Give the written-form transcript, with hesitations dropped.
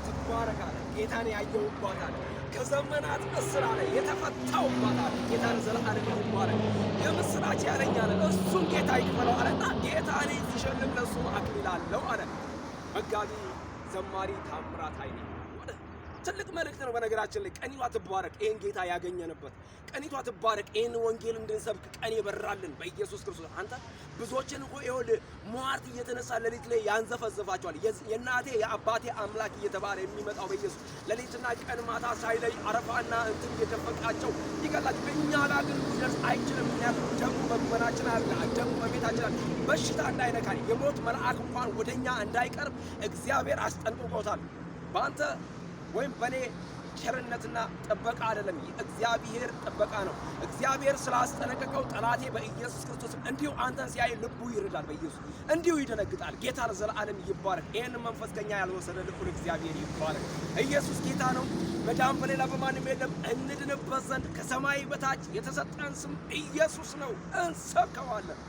ትባረክ አለ። ጌታን ያየሁባት አለ። ከዘመናት እስራት የተፈታሁባት አለ። ጌታን ዘላለም ይባረክ። የምስራች ያለኝ አለ። እሱን ጌታ ይክፈለው አለና ጌታን ሲሸልም ለእሱ አክሊል አለው አለ። መጋቢ ዘማሪ ታምራት ኃይሌ ትልቅ መልእክት ነው። በነገራችን ላይ ቀኒቷ ትባረክ። ይሄን ጌታ ያገኘንበት ቀኒቷ ትባረክ። ይሄን ወንጌል እንድንሰብክ ቀን ይበራልን በኢየሱስ ክርስቶስ። አንተ ብዙዎችን እኮ ይኸውልህ ሟርት እየተነሳ ሌሊት ላይ ያንዘፈዘፋቸዋል። የእናቴ የአባቴ አምላክ እየተባለ የሚመጣው በኢየሱስ ሌሊትና ቀን ማታ ሳይለይ አረፋና እንትን እየደፈቃቸው ይገላል። እኛ ላይ ግን ሊደርስ አይችልም። ምክንያቱም ደሙ በጉበናችን አለ፣ ደሙ በቤታችን አለ። በሽታ እንዳይነካን የሞት መልአክ እንኳን ወደኛ እንዳይቀርብ እግዚአብሔር አስጠንቅቆታል። በአንተ ወይም በኔ ቸርነትና ጥበቃ አይደለም፣ እግዚአብሔር ጥበቃ ነው። እግዚአብሔር ስላስጠነቀቀው ጠላቴ በኢየሱስ ክርስቶስ እንዲሁ አንተን ሲያይ ልቡ ይርዳል፣ በኢየሱስ እንዲሁ ይደነግጣል። ጌታ ለዘላለም ይባረክ። ይህን መንፈስ ከኛ ያልወሰደ ልቡን እግዚአብሔር ይባረክ። ኢየሱስ ጌታ ነው። መዳን በሌላ በማንም የለም። እንድንበት ዘንድ ከሰማይ በታች የተሰጠን ስም ኢየሱስ ነው። እንሰብከዋለን።